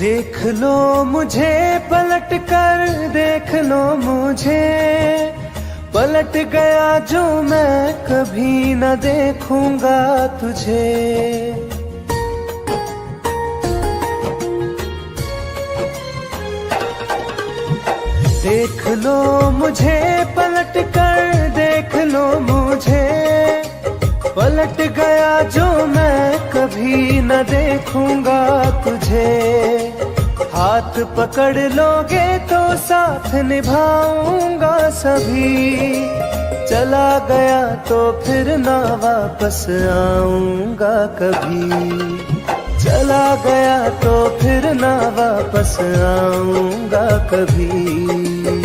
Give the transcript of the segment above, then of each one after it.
देख लो मुझे पलट कर, देख लो मुझे, पलट गया जो मैं कभी न देखूंगा तुझे। देख लो मुझे पलट कर, देख लो मुझे, पलट गया जो मैं कभी न देखूंगा तुझे। हाथ पकड़ लोगे तो साथ निभाऊंगा सभी, चला गया तो फिर ना वापस आऊंगा कभी। चला गया तो फिर ना वापस आऊंगा कभी।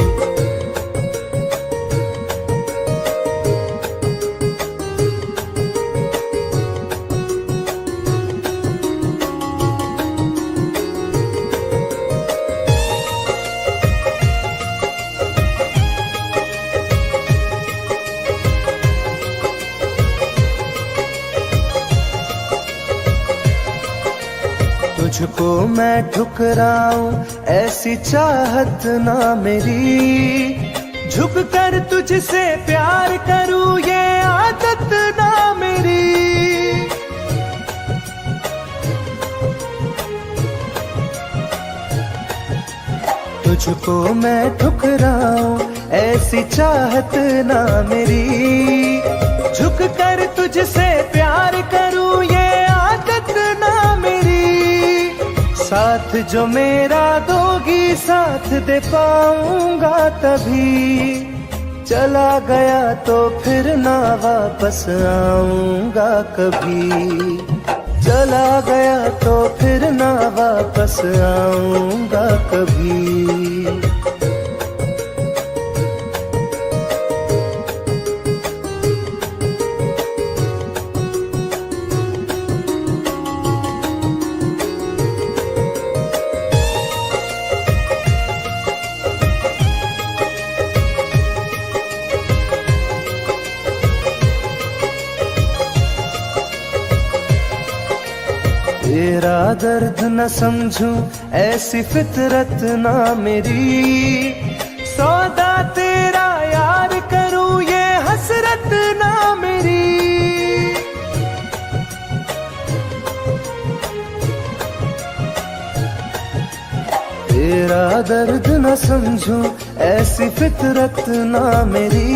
तुझको मैं ठुकराऊं ऐसी चाहत ना मेरी, झुक कर तुझसे प्यार करूं ये आदत ना मेरी। तुझको मैं ठुकराऊं ऐसी चाहत ना मेरी, झुक कर तुझसे प्यार करूं ये आदत ना मेरी। साथ जो मेरा दोगी साथ दे पाऊंगा तभी, चला गया तो फिर ना वापस आऊंगा कभी। चला गया तो फिर ना वापस आऊंगा कभी। तेरा दर्द न समझूं ऐसी फितरत ना मेरी, सौदा तेरा यार करूं ये हसरत ना मेरी। तेरा दर्द न समझूं ऐसी फितरत ना मेरी,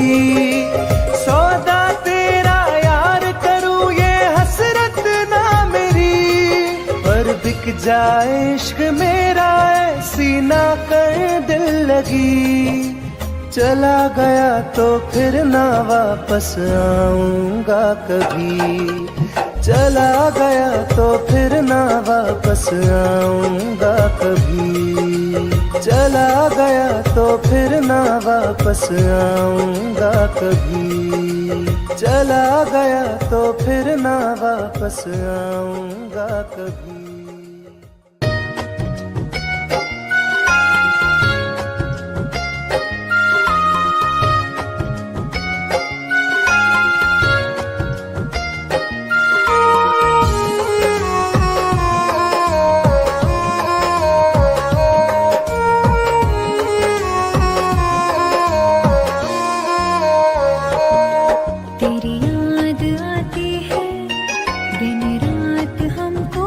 सौदा तेरा यार करूं ये हसरत ना मेरी। पर बिक जाए इश्क मेरा ऐसी ना कर दिल लगी, चला गया तो फिर ना वापस आऊंगा कभी। चला गया तो फिर ना वापस आऊंगा कभी। चला गया तो फिर ना वापस आऊंगा कभी। चला गया तो फिर ना वापस आऊंगा कभी। तेरी याद आती है दिन रात हमको।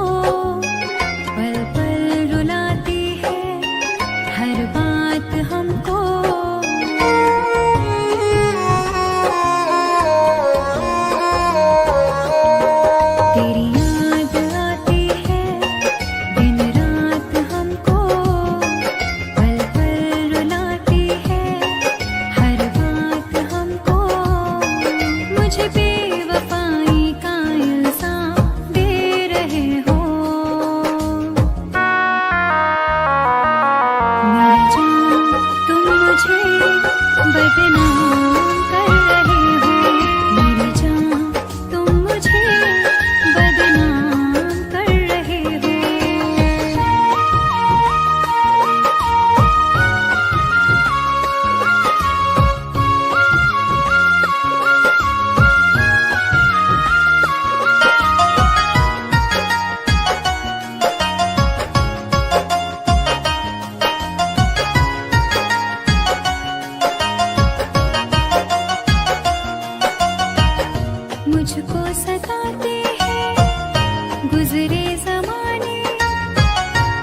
मुझको सताते हैं गुजरे ज़माने,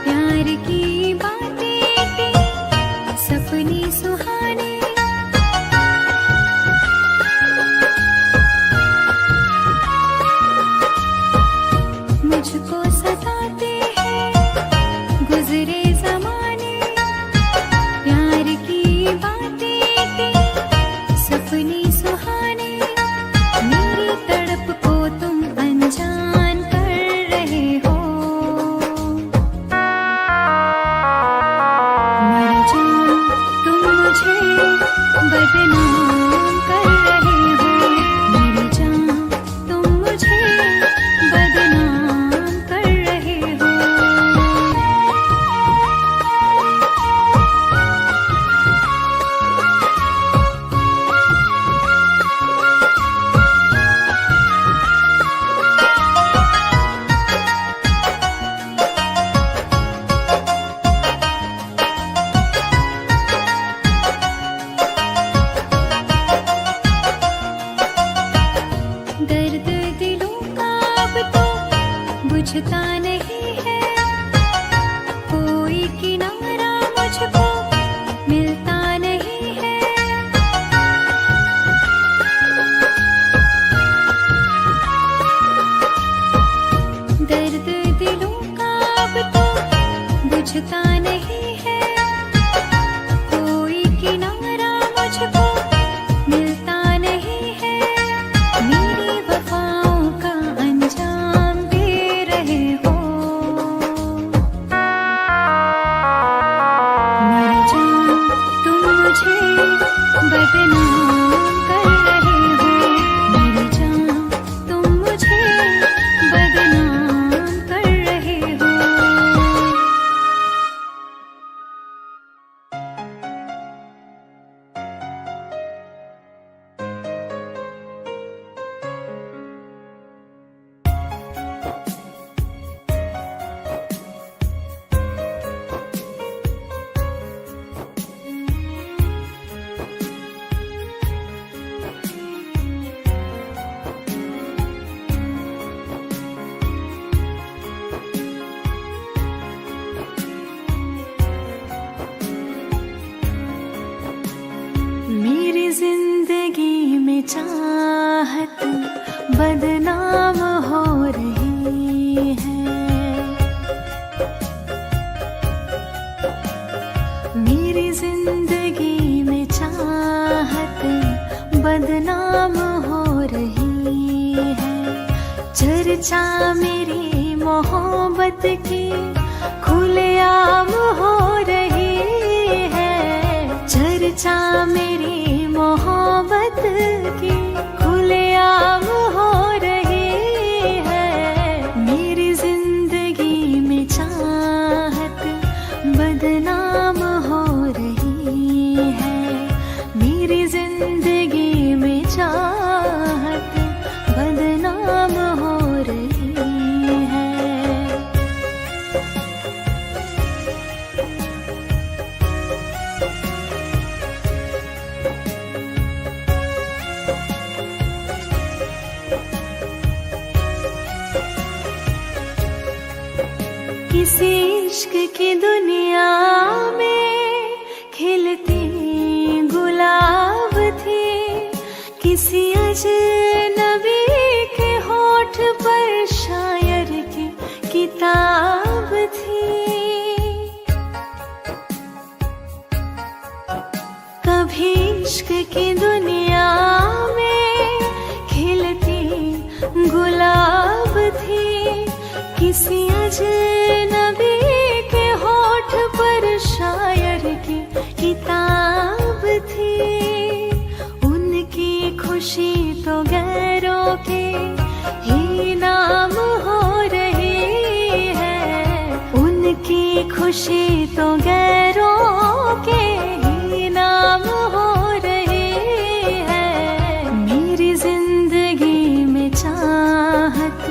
प्यार की बातें थी सपने सुहाने। मुझको सताते हैं गुजरे ज़माने, प्यार की बातें थी सपने सुहाने। मेरी तड़प को तुम अनजान कर रहे हो, मर जाऊं तुम मुझे बदनाम कर रहे हो, मर जाऊं तुम मुझे बदनाम कर रहे हो। दर्द दिलों का अब तो बुझता नहीं है, कोई किनारा मुझको मिलता नहीं है। दर्द दिलों का अब तो बुझता नहीं है, कोई किनारा मुझको मिलता नहीं है। मेरी वफाओं का अंजाम दे रहे हो, मर जाऊं तुम मुझे बदनाम कर रहे हो, मर जाऊं तुम मुझे बदनाम कर रहे हो। मेरी जिंदगी में चाहत बदनाम हो रही है, मेरी जिंदगी में चाहत बदनाम हो रही है। चर्चा मेरी मोहब्बत की खुलेआम हो रही है, चर्चा मेरी मोहब्बत की खुलेआम हो रही है। मेरी जिंदगी में चाहत बदनाम हो रही है, मेरी जिंदगी में चाहत बदनाम हो रही है। किसी इश्क की दुनिया में खिलती गुलाब थी, किसी अजनबी के होठ पर शायर की किताब थी। कभी इश्क की दुनिया में खिलती गुलाब थी, किसी अजनबी के होठ पर शायर की किताब थी। उनकी खुशी तो गैरों के ही नाम हो रही है, उनकी खुशी तो गैरों के ही नाम हो रही है। मेरी जिंदगी में चाहत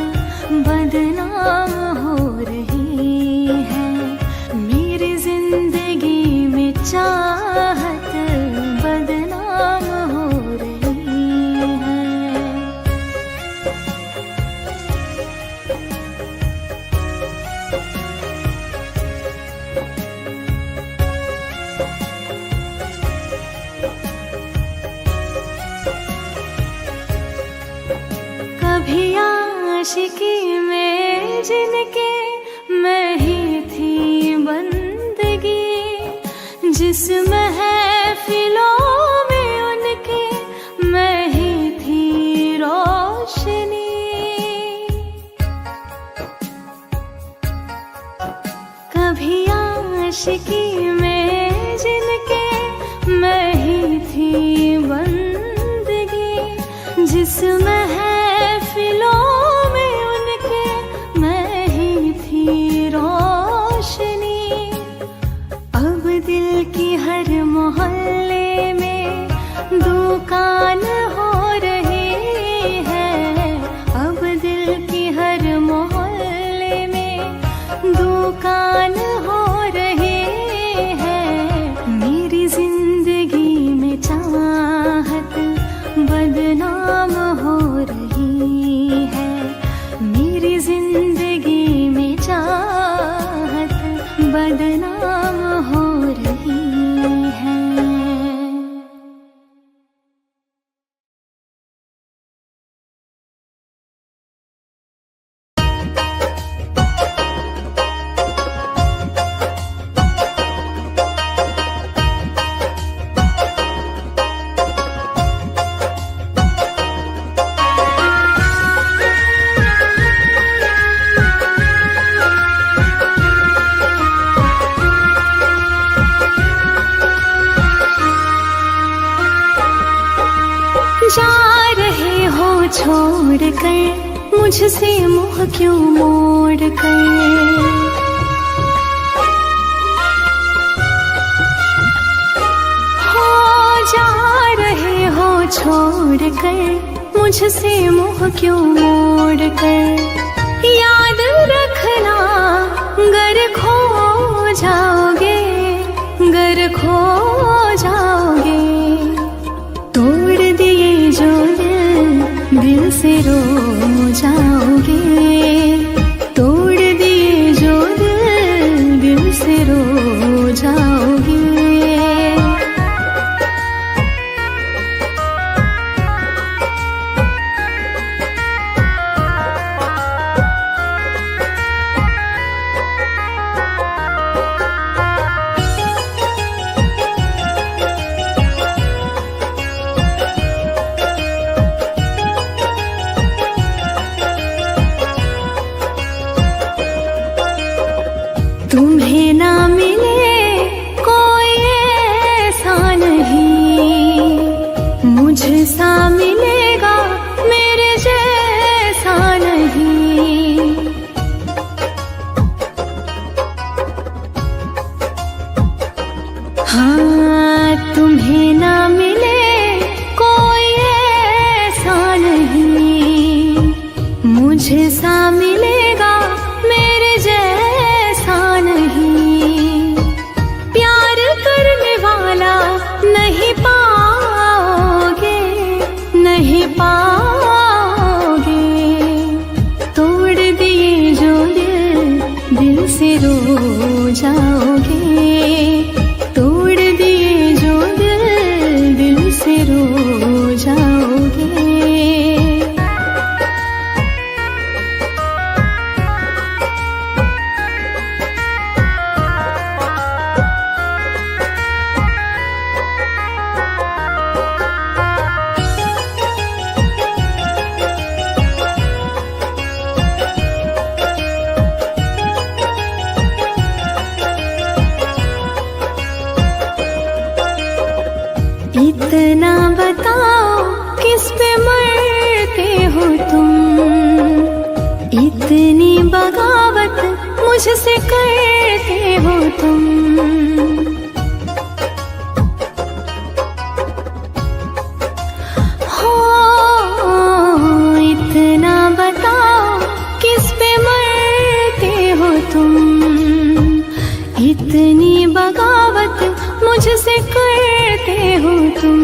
बदनाम हो रही है, मेरी जिंदगी में चाहत बदनाम हो रही है। आशिकी में जिनके मैं ही थी बंदगी, जिस महफिलों में उनके मैं ही थी रोशनी। कभी आशिकी में जिनके मैं ही थी बंदगी, जिस महफिलों में उनके मैं ही थी रोशनी। अब दिल की हर मोहल्ले में दुकान हो रही है, अब दिल की हर मोहल्ले में दुकान हो रही है। मेरी जिंदगी में चाहत बदनाम हो रही है, मेरी जिंदगी में चाहत बदनाम हो रही है। जा रहे हो छोड़ कर मुझसे मुँह क्यों मोड़ कर, हो जा रहे हो छोड़ कर मुझसे मुँह क्यों मोड़ कर। याद रखना गर खो जाओगे, गर खो जाओगे। तोड़ दिए जो दिल से रो जाओगे, तोड़ दिए जो दिल से रो जाओगे। तुम्हें ना मिले कोई ऐसा नहीं, मुझसा मिलेगा मेरे जैसा नहीं। हाँ तुम्हें ना मिले कोई ऐसा नहीं, मुझसा मिलेगा मेरे जैसा नहीं। प्यार करने वाला नहीं पाओगे, नहीं पाओगे। तोड़ दिए जो दिल से रो जाओगे, तोड़ दिए जो दिल से रो जाओगे। इतना बताओ किस पे मरते हो तुम, इतनी बगावत मुझसे करते हो तुम। हो इतना बताओ किस पे मरते हो तुम, इतनी बगावत मुझसे करते हो तुम।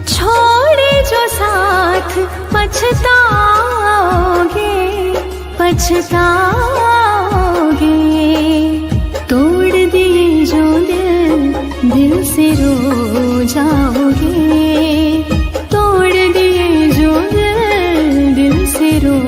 छोड़े जो साथ पछताओगे, पछताओगे। तोड़ दिए जो दिल से रो जाओगे, तोड़ दिए जो दिल से रो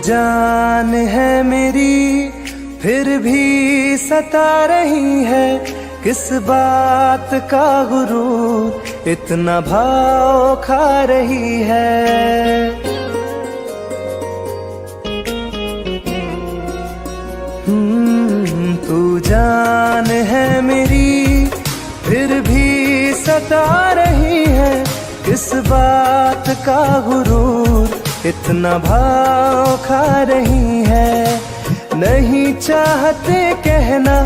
जान है मेरी फिर भी सता रही है, किस बात का गुरूर इतना भाव खा रही है। तू जान है मेरी फिर भी सता रही है, किस बात का गुरूर इतना भाव खा रही है। नहीं चाहते कहना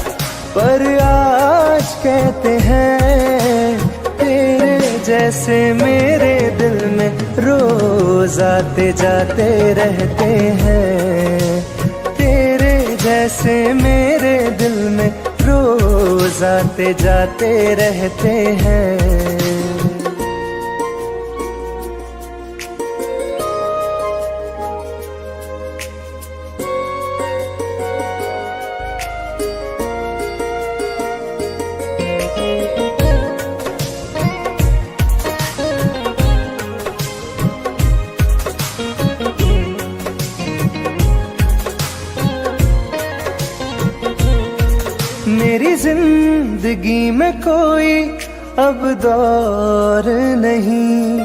पर आज कहते हैं, तेरे जैसे मेरे दिल में रोज आते जाते रहते हैं। तेरे जैसे मेरे दिल में रोज आते जाते रहते हैं। मेरी जिंदगी में कोई अब दौर नहीं,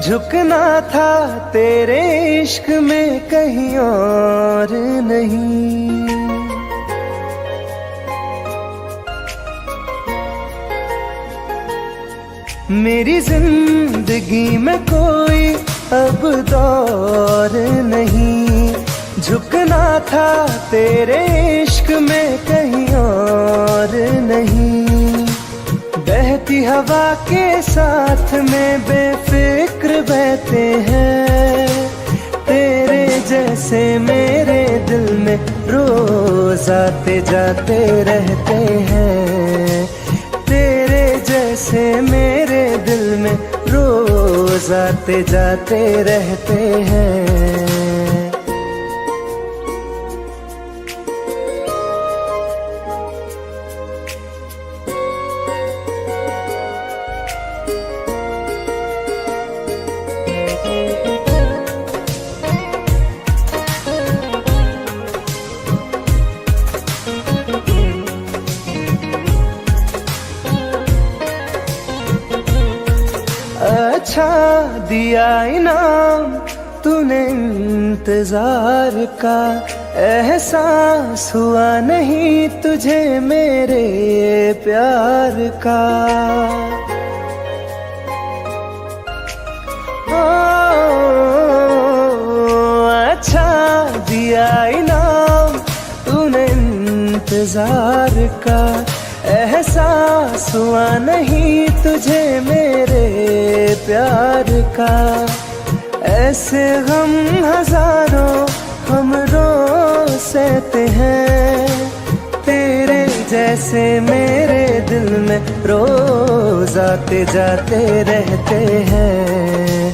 झुकना था तेरे इश्क में कहीं और नहीं। मेरी जिंदगी में कोई अब दौर नहीं, झुकना था तेरे इश्क में कहीं और नहीं। बहती हवा के साथ में बेफिक्र बहते हैं, तेरे जैसे मेरे दिल में रोज आते जाते रहते हैं। तेरे जैसे मेरे दिल में रोज आते जाते रहते हैं। अच्छा दिया इनाम तूने इंतजार का, एहसास हुआ नहीं तुझे मेरे प्यार का। अच्छा दिया इनाम तूने इंतजार का, एहसास हुआ नहीं तुझे मेरे प्यार का। ऐसे गम हजारों हम रोज सहते हैं, तेरे जैसे मेरे दिल में रोज आते जाते रहते हैं।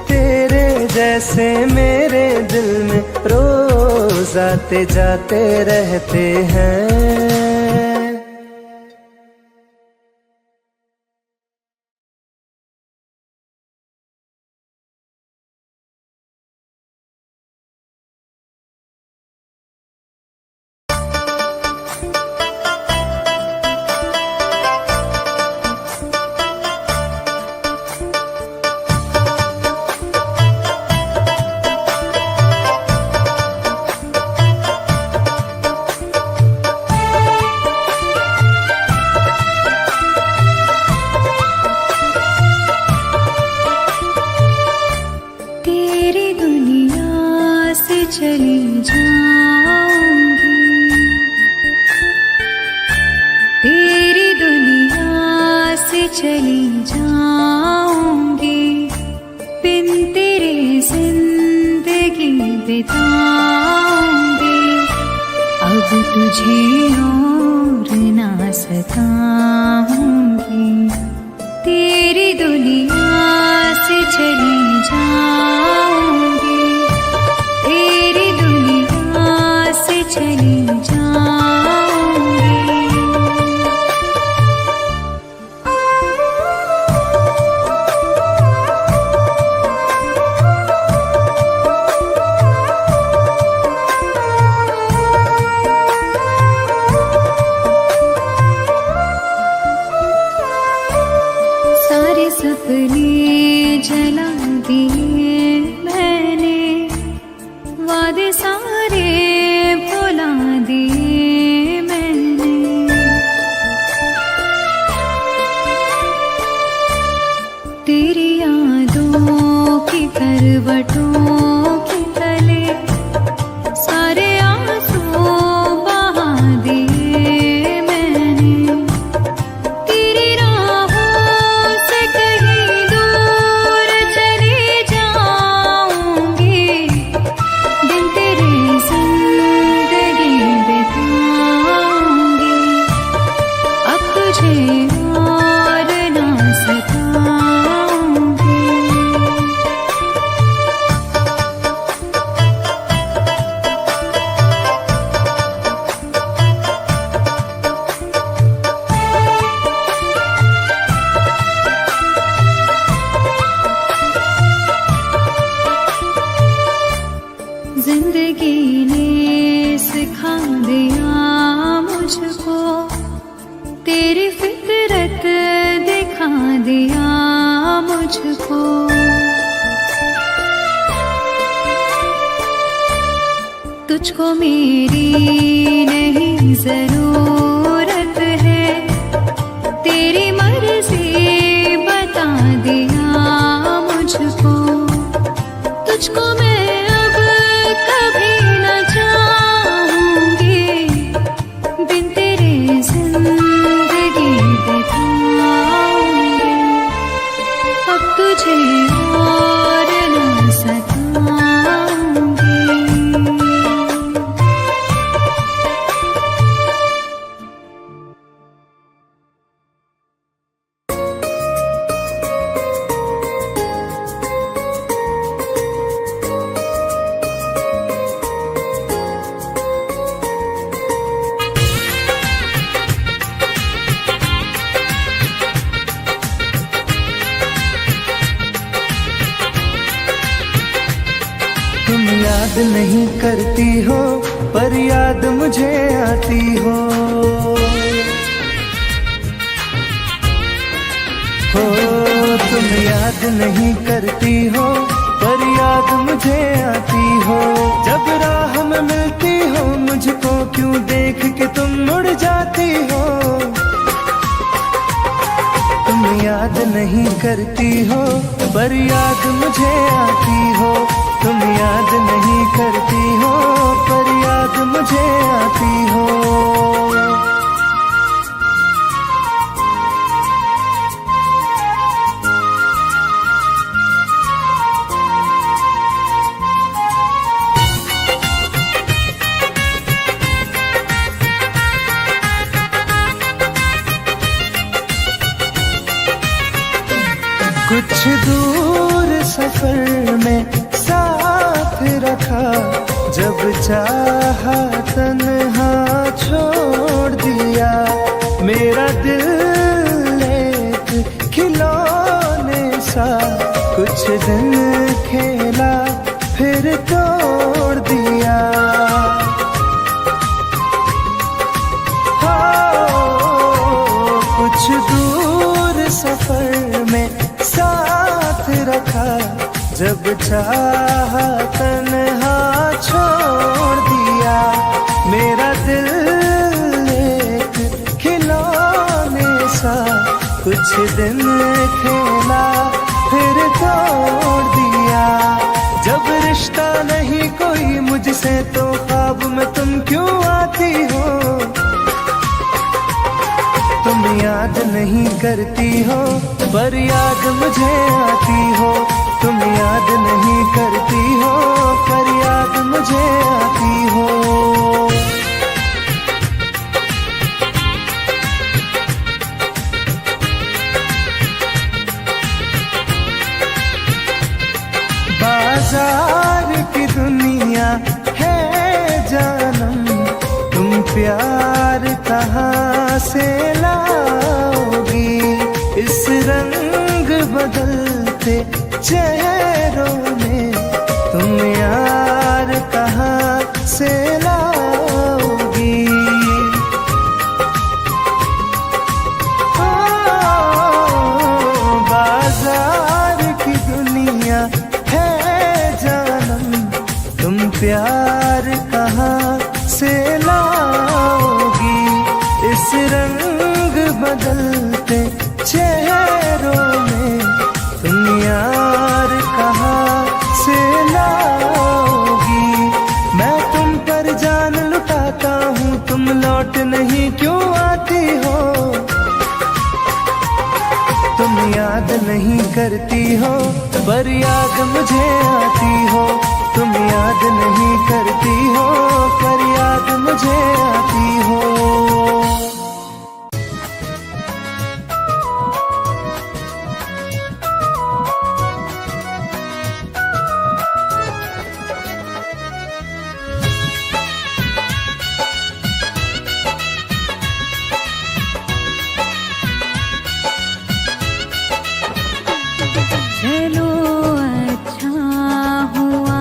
तेरे जैसे मेरे दिल में रोज आते जाते रहते हैं। चली जाऊंगी, तेरी दुनिया से चली जाऊंगी, बिन तेरे जिंदगी बिताऊंगी। अब तुझे और ना सताऊंगी, तेरी दुनिया से चली जाऊंगी, तेरी दुनिया से चली जाऊंगी। सपने जला दिए मैंने, वादे सारे भुला दिए मैंने। तेरी यादों की करवटों के तले सारे आंसू बहा दिए मैंने। तेरी राहों से कहीं दूर चली जाऊंगी, दिन तेरे जिंदगी बिताऊंगी। अब तुझे और ना सताऊंगी। जिंदगी ने सिखा दिया मुझको, तेरी फितरत दिखा दिया मुझको। तुझको मेरी नहीं जरूरत है, तेरी मर्जी बता दिया मुझको। तुझको मैं अब कभी न चाहूंगी, बिन तेरे जिंदगी बिताऊंगी। अब तुझे और न सताऊंगी। तुम याद नहीं करती हो पर याद मुझे आती हो। तुम याद नहीं करती हो पर याद मुझे आती हो। जब राह में मिलती हो मुझको क्यों देख के तुम मुड़ जाती हो। तुम याद नहीं करती हो पर याद मुझे आती हो। तुम याद नहीं करती हो पर याद मुझे आती हो। कुछ दूर सफर में साथ रखा, जब चाहा तन्हा छोड़ दिया। मेरा दिल एक खिलौने सा कुछ दिन खेला फिर तोड़ दिया। कुछ दूर सफर में साथ रखा, जब चाहा तन्हा छोड़ दिया। मेरा दिल एक खिलौने सा कुछ दिन खेला फिर तोड़ दिया। जब रिश्ता नहीं कोई मुझसे तो ख्वाब में तुम क्यों आती हो। तुम याद नहीं करती हो पर याद मुझे आती हो। तुम याद नहीं करती हो पर याद मुझे आती हो। बाजार की दुनिया है जानम, तुम प्यार कहाँ से लाओगी। इस रंग बदलते चेहरों में तुम यार कहाँ से लाओगी। बाजार प्यार कहाँ से लाओगी, इस रंग बदलते चेहरों में तुम यार कहाँ से लाओगी। मैं तुम पर जान लुटाता हूँ, तुम लौट नहीं क्यों आती हो। तुम याद नहीं करती हो पर याद मुझे आती हो। तुम याद नहीं करती हो पर याद मुझे आती हो। चलो अच्छा हुआ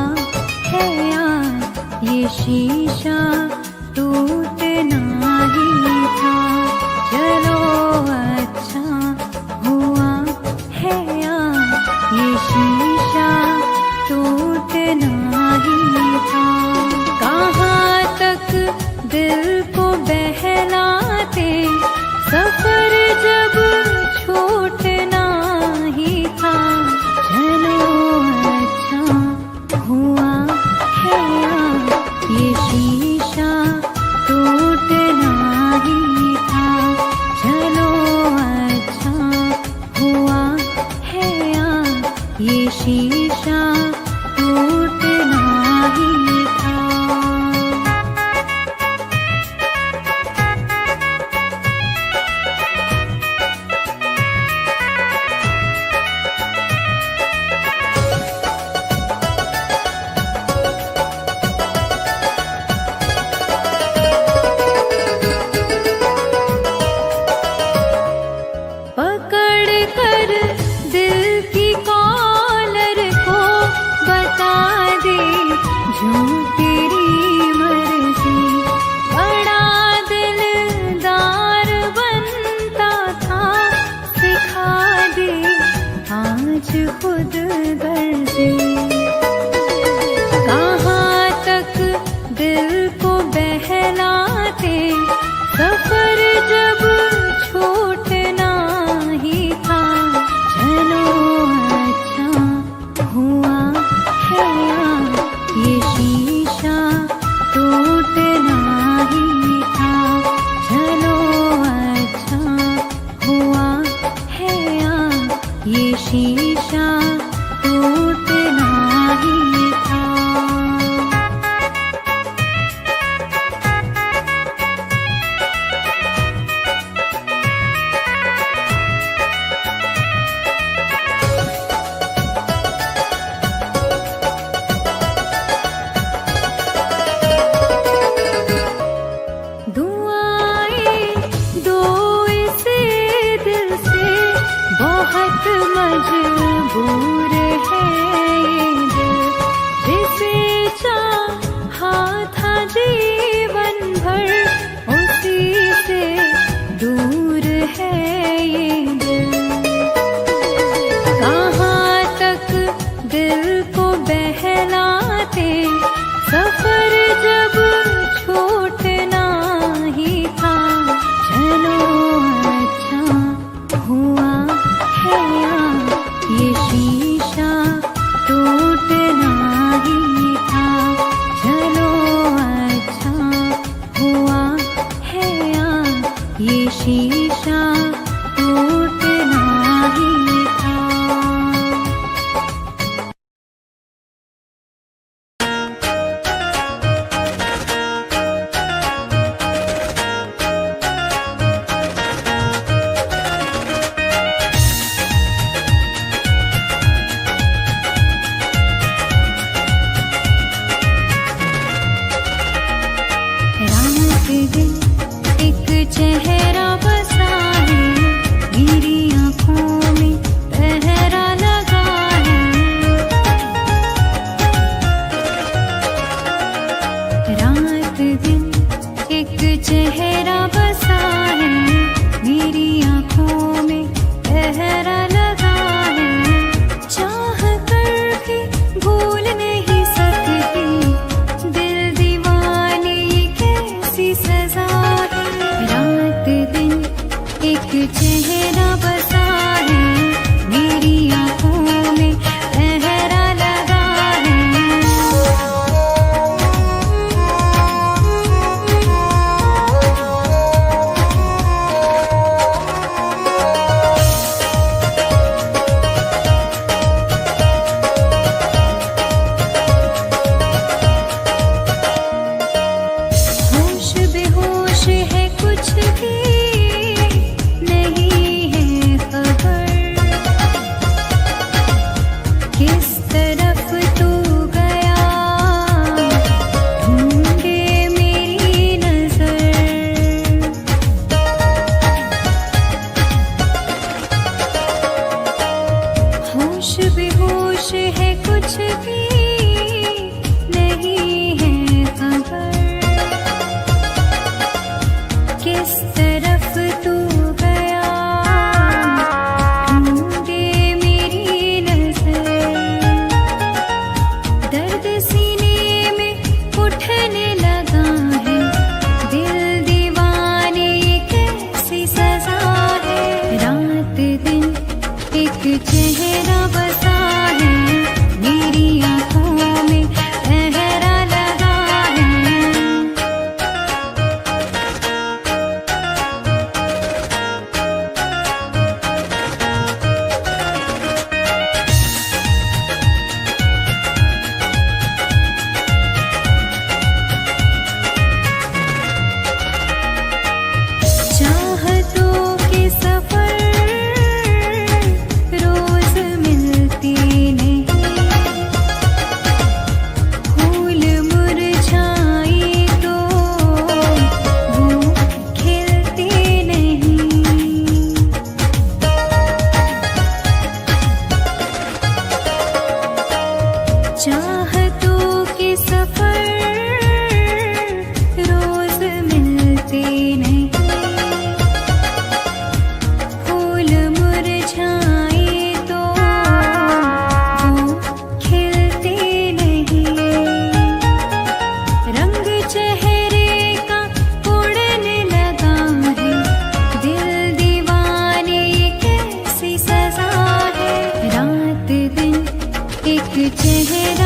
है यार ये शीशा टूटना ही था। चलो अच्छा हुआ है यार ये शीशा टूटना ही था। कहाँ तक दिल को बहलाते सफर जब छूटना ही था। चलो अच्छा हुआ है यार ये शीशा टूटना ही था। चलो अच्छा हुआ है यार ये शीशा टूटना ही था। पकड़ कर दिल की कॉलर को बता दे जो तेरी मर्जी। बड़ा दिलदार बनता था सिखा दे आज खुद गर्जी। कहाँ तक दिल को बहलाते सफर जब छूटना ही था। चलो अच्छा हुआ है यार ये शीशा टूटना ही था। चलो अच्छा हुआ है यार ये शीशा टूटना ही था। दुआएं दो इसे दिल से बहुत मजबूर है ये दिल। जिसे चाहा था जीवन भर उसी से दूर है ये दिल। कहाँ तक दिल को बहलाते सफर जब छूटना ही था। चलो अच्छा हुआ है यार ये शीशा होश बेहोश है कुछ भी नहीं है खबर, किस तरफ तू गया ढूंढे मेरी नजर, दर्द सीने में उठने लगा है, दिल दीवाने कैसी सजा है, रात दिन एक चेहरा बसा है, मेरी आंखों में पहरा लगा है। चाहतों के सफर रोज मिलते नहीं, फूल मुरझाए तो वो खिलते नहीं, चाहतों के सफर रोज मिलते नहीं, फूल मुरझाए तो वो खिलते नहीं, रंग चेहरे का उड़ने लगा है, दिल दीवाने कैसी सजा है, रात दिन एक चेहरा